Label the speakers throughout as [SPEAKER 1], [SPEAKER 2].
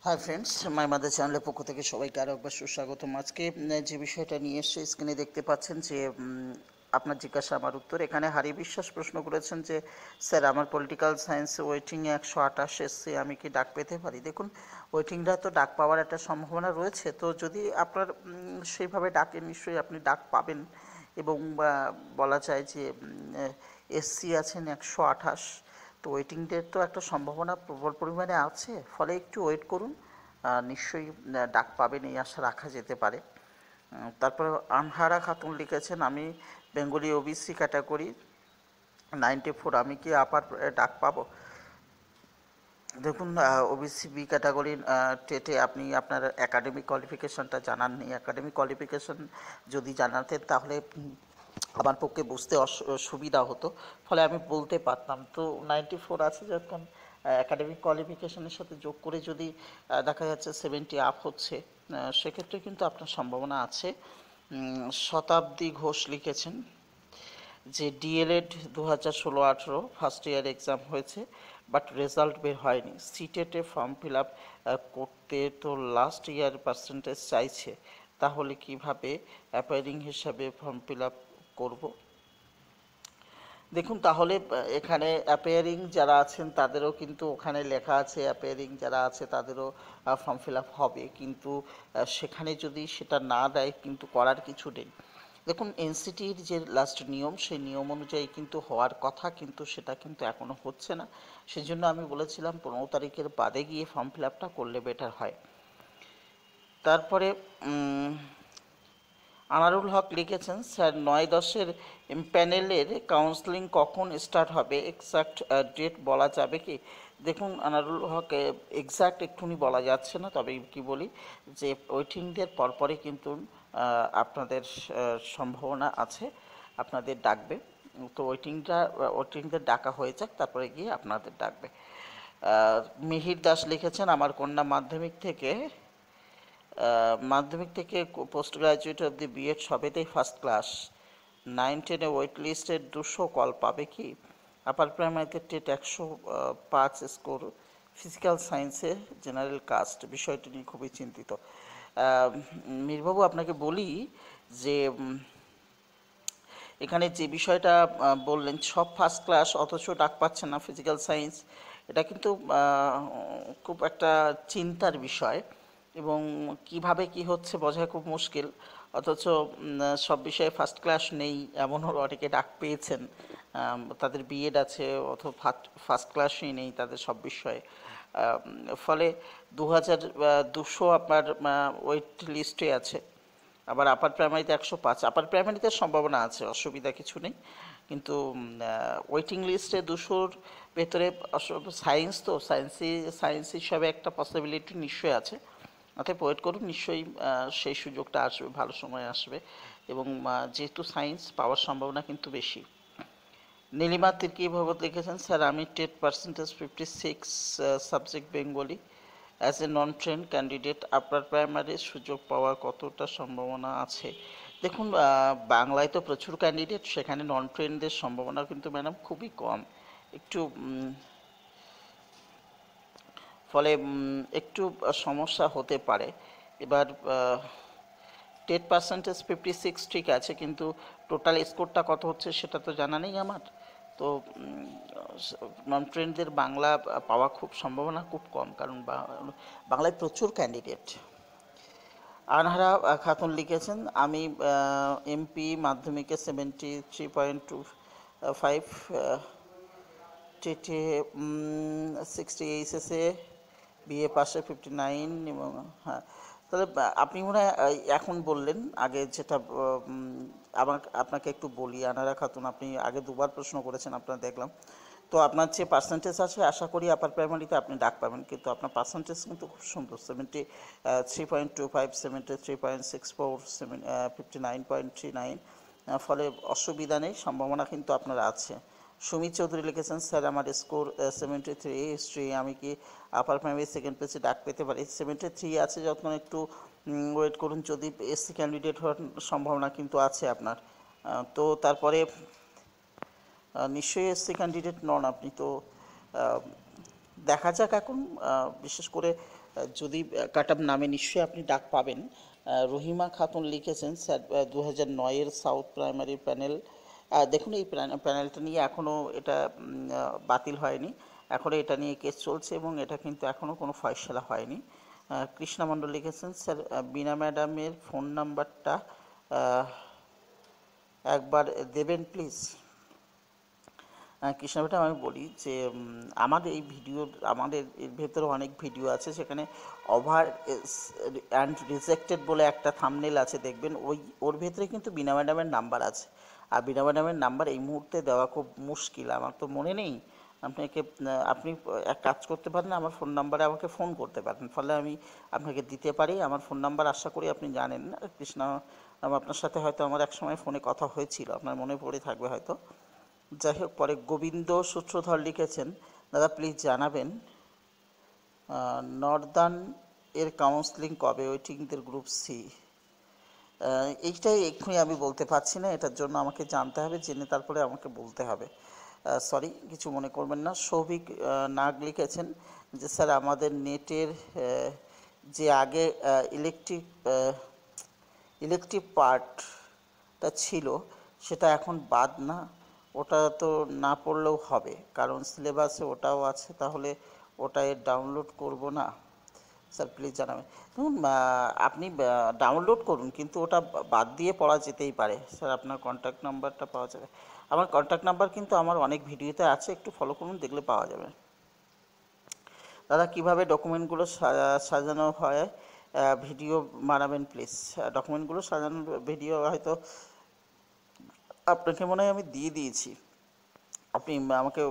[SPEAKER 1] Hi friends, my mother চ্যানেলের পক্ষ থেকে সবাইকে আরও একবার সুস্বাগতম। আজকে যে বিষয়টা নিয়ে এসে স্ক্রিনে দেখতে পাচ্ছেন যে আপনার জিজ্ঞাসা আমার উত্তর। এখানে হারি বিশ্বাস প্রশ্ন করেছেন যে স্যার, আমার পলিটিক্যাল সায়েন্সে ওয়েটিংয়ে 128 এসছে, আমি কি ডাক পেতে পারি? দেখুন, ওয়েটিংটা তো ডাক পাওয়ার একটা সম্ভাবনা রয়েছে। তো যদি আপনার সেইভাবে ডাকে, নিশ্চয়ই আপনি ডাক পাবেন। এবং বলা যায় যে এসসি আছেন 128, তো ওয়েটিংয়ের তো একটা সম্ভাবনা প্রবল পরিমাণে আছে। ফলে একটু ওয়েট করুন, নিশ্চয়ই ডাক পাবেন, এই আশা রাখা যেতে পারে। তারপরে আনহারা খাতুন লিখেছেন, আমি বেঙ্গলি ওবিসি ক্যাটাগরি 94, আমি কি আপার ডাক পাবো? দেখুন, ওবিসি বি ক্যাটাগরি টেটে আপনি আপনার একাডেমিক কোয়ালিফিকেশনটা জানাননি। একাডেমিক কোয়ালিফিকেশন যদি জানাতেন তাহলে আমার পক্ষে বুঝতে সুবিধা হতো, ফলে আমি বলতে পারতাম। তো 94 আছে যখন, একাডেমিক কোয়ালিফিকেশনের সাথে যোগ করে যদি দেখা যাচ্ছে 70 আপ হচ্ছে, সেক্ষেত্রে কিন্তু আপনার সম্ভাবনা আছে। শতাব্দী ঘোষ লিখেছেন যে ডিএলএড 2016-18 ফার্স্ট ইয়ার এক্সাম হয়েছে, বাট রেজাল্ট বের হয়নি। সিটেটে ফর্ম ফিল আপ করতে তো লাস্ট ইয়ার পার্সেন্টেজ চাইছে, তাহলে কিভাবে অ্যাপায়ারিং হিসাবে ফর্ম ফিল আপ করবো? দেখুন, তাহলে এখানে অ্যাপেয়ারিং যারা আছেন তাদেরও কিন্তু ওখানে লেখা আছে, অ্যাপেয়ারিং যারা আছে তাদেরও ফর্ম ফিল আপ হবে, কিন্তু সেখানে যদি সেটা না দেয় কিন্তু করার কিছু নেই। দেখুন, এনসিটির যে লাস্ট নিয়ম, সেই নিয়ম অনুযায়ী কিন্তু হওয়ার কথা, কিন্তু সেটা কিন্তু এখনও হচ্ছে না। সেজন্য আমি বলেছিলাম 15 তারিখের বাদে গিয়ে ফর্ম ফিল আপটা করলে বেটার হয়। তারপরে আনারুল হক লিখেছেন, স্যার 9-10-এর প্যানেলের কাউন্সেলিং কখন স্টার্ট হবে, এক্সাক্ট ডেট বলা যাবে কি? দেখুন আনারুল হক, এক্সাক্ট এক্ষুনি বলা যাচ্ছে না, তবে কি বলি যে ওয়েটিংদের পরপরই কিন্তু আপনাদের সম্ভাবনা আছে, আপনাদের ডাকবে। তো ওয়েটিংদের ডাকা হয়ে যাক, তারপরে গিয়ে আপনাদের ডাকবে। মিহির দাস লিখেছেন, আমার কন্যা মাধ্যমিক থেকে পোস্ট গ্রাজুয়েট অবধি বিএড সবেতেই ফার্স্ট ক্লাস, 9-10-এ ওয়েট লিস্টের 200 কল পাবে কি? আপার প্রাইমারিতে টেট 105 স্কোর, ফিজিক্যাল সায়েন্সে জেনারেল কাস্ট, বিষয়টি নিয়ে খুবই চিন্তিত। মীরবাবু, আপনাকে বলি যে এখানে যে বিষয়টা বললেন, সব ফার্স্ট ক্লাস অথচ ডাক পাচ্ছেন না ফিজিক্যাল সায়েন্স, এটা কিন্তু খুব একটা চিন্তার বিষয়, এবং কিভাবে কি হচ্ছে বোঝা খুব মুশকিল। অথচ সব বিষয়ে ফার্স্ট ক্লাস নেই, এমনও অনেকে ডাক পেয়েছেন, তাদের বিএড আছে অথবা ফার্স্ট ক্লাসই নেই তাদের সব বিষয়ে। ফলে 2200 আপনার ওয়েট লিস্টে আছে। আবার আপার প্রাইমারিতে 105, আপার প্রাইমারিতে সম্ভাবনা আছে, অসুবিধা কিছু নেই, কিন্তু ওয়েটিং লিস্টে 200-র ভেতরে সায়েন্স, তো সায়েন্স হিসাবে একটা পসিবিলিটি নিশ্চয়ই আছে। অতএব ওয়েট করুন, নিশ্চয়ই সেই সুযোগটা আসবে, ভালো সময় আসবে, এবং যেহেতু সায়েন্স পাওয়ার সম্ভাবনা কিন্তু বেশি। নীলিমা তির্কি ভগত লিখেছেন, স্যার আমি TET percentage 56, subject Bengali, as a non trained candidate, upper প্রাইমারির সুযোগ পাওয়ার কতটা সম্ভাবনা আছে? দেখুন, বাংলায় তো প্রচুর ক্যান্ডিডেট, সেখানে নন ট্রেন্ডদের সম্ভাবনা কিন্তু ম্যাডাম খুবই কম, একটু ফলে একটু সমস্যা হতে পারে। এবার টেট পার্সেন্টেজ 56 ঠিক আছে, কিন্তু টোটাল স্কোরটা কত হচ্ছে সেটা তো জানা নেই আমার। তো নন ট্রেন্ডদের বাংলা পাওয়া খুব সম্ভাবনা খুব কম, কারণ বাংলায় প্রচুর ক্যান্ডিডেট। আনহারা খাতুন লিখেছেন, আমি এমপি মাধ্যমিকে 73.25, টেটে 60, এইচএসে বিএ পাশে 59, এবং হ্যাঁ, তাহলে আপনি মনে হয় এখন বললেন, আগে যেটা আপনাকে একটু বলি আনারা খাতুন, আপনি আগে দুবার প্রশ্ন করেছেন আপনার দেখলাম। তো আপনার যে পার্সেন্টেজ আছে, আশা করি আপার প্রাইমারিতে আপনি ডাক পাবেন, কিন্তু আপনার পার্সেন্টেজ কিন্তু খুব সুন্দর, 73.25, 73.64, 59.39, ফলে অসুবিধা নেই, সম্ভাবনা কিন্তু আপনার আছে। সুমিত চৌধুরী লিখেছেন, স্যার আমার স্কোর 73 হিস্ট্রি, আমি কি আপার প্রাইমারি সেকেন্ড পেজে ডাক পেতে পারি? 73 আছে যখন, একটু ওয়েট করুন, যদি এসসি ক্যান্ডিডেট হওয়ার সম্ভাবনা কিন্তু আছে আপনার। তো তারপরে নিশ্চয়ই এসসি ক্যান্ডিডেট নন আপনি, তো দেখা যাক এখন, বিশেষ করে যদি কাট অফ নামে নিশ্চয়ই আপনি ডাক পাবেন। রহিমা খাতুন লিখেছেন, স্যার 2009-এর সাউথ প্রাইমারি প্যানেল, দেখুন এই প্যানেলটা নিয়ে এখনও এটা বাতিল হয়নি, এখনও এটা নিয়ে কেস চলছে এবং এটা কিন্তু এখনও কোনো ফয়সালা হয়নি। কৃষ্ণা মণ্ডল লিখেছেন, স্যার বীণা ম্যাডামের ফোন নাম্বারটা একবার দেবেন প্লিজ। কৃষ্ণা ম্যাডাম, আমি বলি যে আমাদের এই ভিডিও, আমাদের এর ভেতরে অনেক ভিডিও আছে, সেখানে ওভার অ্যান্ড রিজেক্টেড বলে একটা থাম্বনেল আছে, দেখবেন ওর ভেতরে কিন্তু বীণা ম্যাডামের নাম্বার আছে। আর বীণা ম্যাডামের নাম্বার এই মুহূর্তে দেওয়া খুব মুশকিল, আমার তো মনে নেই। আপনি এক কাজ করতে পারেন, আমার ফোন নাম্বারে আমাকে ফোন করতে পারেন, ফলে আমি আপনাকে দিতে পারি আমার ফোন নাম্বার। আশা করি আপনি জানেন। কৃষ্ণা, আপনার সাথে হয়তো আমার এক সময় ফোনে কথা হয়েছিল, আপনার মনে পড়ে থাকবে হয়তো। যাই হোক, পরে গোবিন্দ সূত্রধর লিখেছেন, দাদা প্লিজ জানাবেন নর্দার্ন এর কাউন্সিলিং কবে, ওয়েটিংদের গ্রুপ সি। এইটাই এক্ষুনি আমি বলতে পারছি না, এটার জন্য আমাকে জানতে হবে, জেনে তারপরে আমাকে বলতে হবে। সরি, কিছু মনে করবেন না। সৌভিক নাগ লিখেছেন যে স্যার আমাদের নেটের যে আগে ইলেকট্রিক পার্টটা ছিল সেটা এখন বাদ না, ওটা তো না পড়লেও হবে, কারণ সিলেবাসে ওটাও আছে, তাহলে ওটা ডাউনলোড করব না। স্যার প্লিজ জানাবেন। দেখুন, আপনি ডাউনলোড করুন, কিন্তু ওটা বাদ দিয়ে পড়া যেতেই পারে। স্যার আপনার কন্ট্যাক্ট নাম্বারটা পাওয়া যাবে? আমার কন্ট্যাক্ট নাম্বার কিন্তু আমার অনেক ভিডিওতে আছে, একটু ফলো করুন, দেখলে পাওয়া যাবে। দাদা কীভাবে ডকুমেন্টগুলো সাজানো হয়, ভিডিও বানাবেন প্লিজ। ডকুমেন্টগুলো সাজানোর ভিডিও হয়তো আপনাকে মনে হয় আমি দিয়ে দিয়েছি, আপনি আমাকে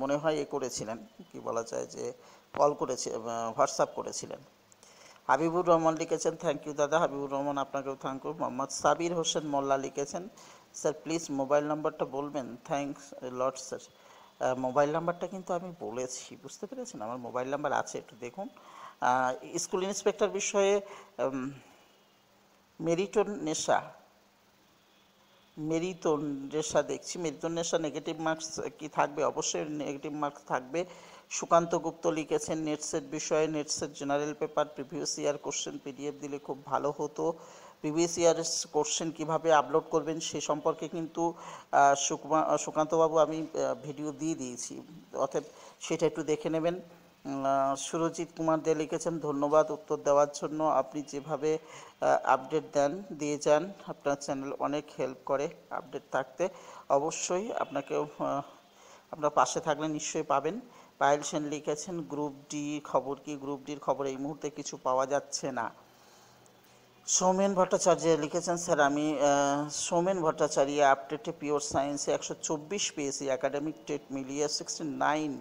[SPEAKER 1] মনে হয় করেছিলেন, কি বলা যায় যে কল করেছে, হোয়াটসঅ্যাপ করেছিলেন। হাবিবুর রহমান লিখেছেন, থ্যাংক ইউ দাদা। হাবিবুর রহমান, আপনাকেও থ্যাংক ইউ। মোহাম্মদ সাবির হোসেন মোল্লা লিখেছেন, স্যার প্লিজ মোবাইল নাম্বারটা বলবেন, থ্যাংকস লট স্যার। মোবাইল নাম্বারটা কিন্তু আমি বলেছি, বুঝতে পেরেছেন, আমার মোবাইল নাম্বার আছে, একটু দেখুন। স্কুল ইন্সপেক্টর বিষয়ে মেরিতোনেশা দেখছি, মেরিতোনেশা নেগেটিভ মার্কস কি থাকবে? অবশ্যই নেগেটিভ মার্কস থাকবে। সুকান্ত গুপ্ত লিখেছেন, নেটসেট বিষয়ে, NET SET general paper previous year question PDF দিলে খুব ভালো হতো। প্রিভিয়াস ইয়ার কোশ্চেন কীভাবে আপলোড করবেন সে সম্পর্কে কিন্তু সুকান্তবাবু আমি ভিডিও দিয়ে দিয়েছি, অতএব সেটা একটু দেখে নেবেন। সুরজিৎ কুমার দে লিখেছেন, ধন্যবাদ উত্তর দেওয়ার জন্য, আপনি যেভাবে আপডেট দিয়ে যান, আপনার চ্যানেল অনেক হেল্প করে আপডেট থাকতে। অবশ্যই আপনাকেও, আপনার পাশে থাকলে নিশ্চয়ই পাবেন। পায়েল সেন লিখেছেন, গ্রুপ ডি খবর কি? গ্রুপ ডির খবর এই মুহূর্তে কিছু পাওয়া যাচ্ছে না। সৌমেন ভট্টাচার্য লিখেছেন, স্যার আমি সৌমেন ভট্টাচার্য, আপডেটে পিওর সায়েন্সে 124 পেয়েছি, একাডেমিক টেট মিলিয়ে 69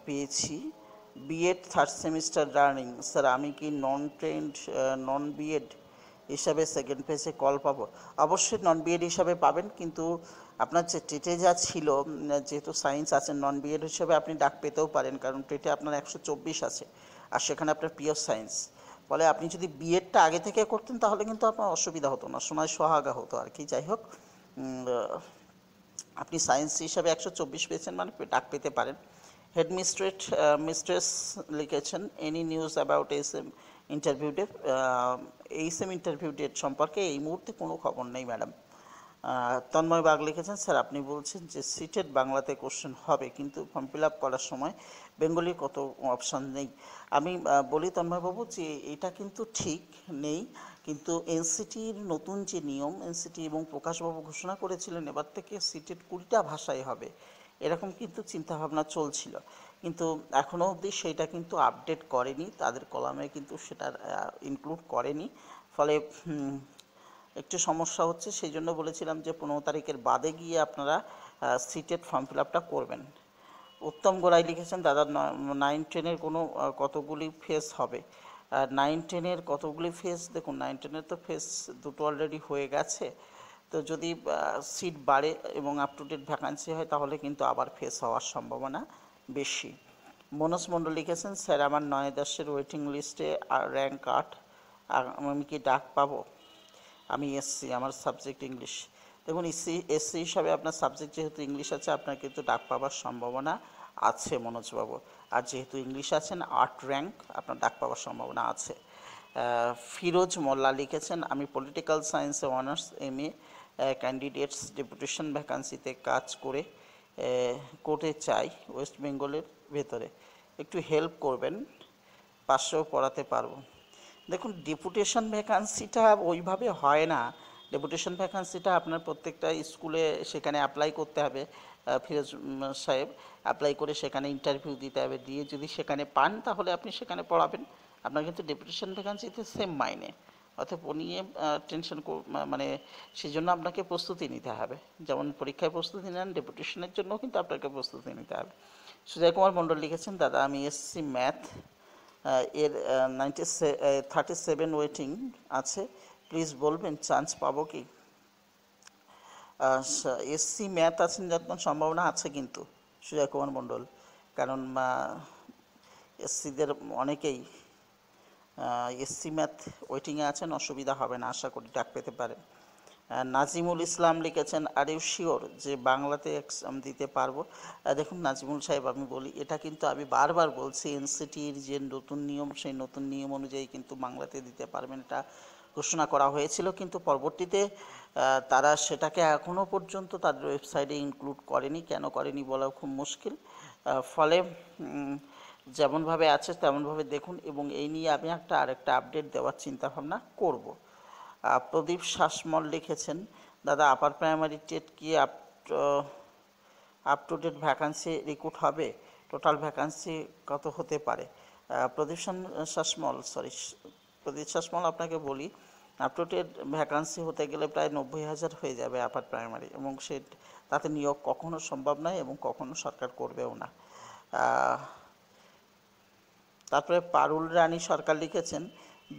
[SPEAKER 1] পেয়েছি, BEd third semester running. Sir আমি কি নন বিএড হিসাবে সেকেন্ড ফেজে কল পাবো? অবশ্যই নন বিএড হিসাবে পাবেন, কিন্তু আপনার যে টেটে যা ছিল, যেহেতু সায়েন্স আছে, নন বিএড হিসাবে আপনি ডাক পেতেও পারেন, কারণ টেটে আপনার 124 আছে আর সেখানে আপনার পিওর সায়েন্স। ফলে আপনি যদি বিএডটা আগে থেকে করতেন তাহলে কিন্তু আপনার অসুবিধা হতো না, সময় সোহাগা হতো আর কি। যাই হোক, আপনি সায়েন্স হিসাবে 124 পেয়েছেন মানে ডাক পেতে পারেন। হেড মিস্ট্রেস লিখেছেন, any news about SM interview date? HM interview date সম্পর্কে এই মুহূর্তে কোনো খবর নেই ম্যাডাম। তন্ময় বাগ লিখেছেন, স্যার আপনি বলছেন যে সিটেড বাংলাতে কোশ্চেন হবে, কিন্তু ফর্ম ফিল আপ করার সময় বেঙ্গলির কত অপশান নেই। আমি বলি তন্ময়বাবু যে এটা কিন্তু ঠিক নেই, কিন্তু এনসিটির নতুন যে নিয়ম, এনসিটি এবং প্রকাশবাবু ঘোষণা করেছিলেন এবার থেকে সিটেড 20টা ভাষায় হবে, এরকম কিন্তু চিন্তাভাবনা চলছিল, কিন্তু এখনও অবধি সেইটা কিন্তু আপডেট করেনি, তাদের কলামে কিন্তু সেটা ইনক্লুড করেনি, ফলে একটু সমস্যা হচ্ছে। সেই জন্য বলেছিলাম যে 15 তারিখের বাদে গিয়ে আপনারা সিটেড ফর্ম ফিল আপটা করবেন। উত্তম গোড়াই লিখেছেন, দাদা 9-10-এর কোনো কতগুলি ফেজ হবে? 9-10-এর কতগুলি ফেজ, দেখুন 9-10-এর তো ফেজ দুটো অলরেডি হয়ে গেছে, তো যদি সিট বাড়ে এবং আপ টু ডেট ভ্যাকান্সি হয় তাহলে কিন্তু আবার ফেজ হওয়ার সম্ভাবনা বেশি। মনোজ মণ্ডল লিখেছেন, স্যার আমার 9-10-এর ওয়েটিং লিস্টে র্যাঙ্ক 8, আমি কি ডাক পাবো? আমি এসসি, আমার সাবজেক্ট ইংলিশ। দেখুন এসসি হিসাবে আপনার সাবজেক্ট যেহেতু ইংলিশ আছে, আপনার কিন্তু ডাক পাওয়ার সম্ভাবনা আছে মনোজবাবু। আর যেহেতু ইংলিশ আছেন 8 র্যাঙ্ক, আপনার ডাক পাওয়ার সম্ভাবনা আছে। ফিরোজ মোল্লা লিখেছেন, আমি পলিটিক্যাল সায়েন্সে অনার্স এমএ ক্যান্ডিডেটস ডেপুটেশন ভ্যাকান্সিতে কাজ করতে চাই ওয়েস্ট বেঙ্গলের ভেতরে, একটু হেল্প করবেন, পাশেও পড়াতে পারবো। দেখুন, ডেপুটেশন ভ্যাকান্সিটা ওইভাবে হয় না। ডেপুটেশন ভ্যাকান্সিটা আপনার প্রত্যেকটা স্কুলে সেখানে অ্যাপ্লাই করতে হবে। ফিরোজ সাহেব, অ্যাপ্লাই করে সেখানে ইন্টারভিউ দিতে হবে, দিয়ে যদি সেখানে পান তাহলে আপনি সেখানে পড়াবেন। আপনার কিন্তু ডেপুটেশন ভ্যাকান্সিতে সেম মাইনে, অতএব ও নিয়ে টেনশন মানে সেই জন্য আপনাকে প্রস্তুতি নিতে হবে। যেমন পরীক্ষায় প্রস্তুতি নেন, ডেপুটেশনের জন্য কিন্তু আপনাকে প্রস্তুতি নিতে হবে। সুজয় কুমার মণ্ডল লিখেছেন, দাদা আমি এসসি ম্যাথ এর 37 ওয়েটিং আছে, প্লিজ বলবেন চান্স পাবো কি? এসসি ম্যাথ আছেন যখন সম্ভাবনা আছে কিন্তু সুজয় কুমার মণ্ডল, কারণ এসসিদের অনেকেই এসসি ম্যাথ ওয়েটিংয়ে আছেন, অসুবিধা হবে না, আশা করি ডাক পেতে পারেন। নাজিমুল ইসলাম লিখেছেন, আর ইউ শিওর যে বাংলাতে এক্সাম দিতে পারবো? দেখুন নাজিমুল সাহেব, আমি বলি, এটা কিন্তু আমি বারবার বলছি, এনসিটির যে নতুন নিয়ম, সেই নতুন নিয়ম অনুযায়ী কিন্তু বাংলাতে দিতে পারবেন, এটা ঘোষণা করা হয়েছিল, কিন্তু পরবর্তীতে তারা সেটাকে এখনও পর্যন্ত তাদের ওয়েবসাইটে ইনক্লুড করেনি। কেন করেনি বলা খুব মুশকিল। ফলে যেমনভাবে আছে তেমনভাবে দেখুন, এবং এই নিয়ে আমি আরেকটা আপডেট দেওয়ার চিন্তাভাবনা করব। প্রদীপ শাসমল লিখেছেন, দাদা আপার প্রাইমারি টেট কি up to date vacancy recruit হবে? টোটাল ভ্যাকান্সি কত হতে পারে? প্রদীপ শাসমল, আপনাকে বলি, আপ টু ডেট ভ্যাকান্সি হতে গেলে প্রায় 90,000 হয়ে যাবে আপার প্রাইমারি, এবং তাতে নিয়োগ কখনো সম্ভব নয় এবং কখনো সরকার করবেও না। তারপরে পারুল রানী সরকার লিখেছেন,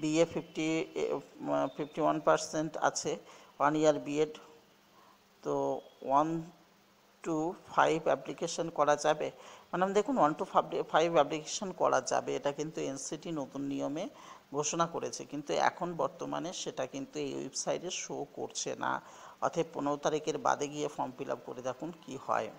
[SPEAKER 1] বিএ 51% আছে, 1 ইয়ার বিএড, তো 1 to 5 অ্যাপ্লিকেশন করা যাবে? ম্যাডাম দেখুন, 1 to 5 অ্যাপ্লিকেশন করা যাবে, এটা কিন্তু এনসিটি নতুন নিয়মে ঘোষণা করেছে, কিন্তু এখন বর্তমানে সেটা কিন্তু এই ওয়েবসাইটে শো করছে না। অতএব 15 তারিখের বাদে গিয়ে ফর্ম ফিল আপ করে দেখুন কি হয়।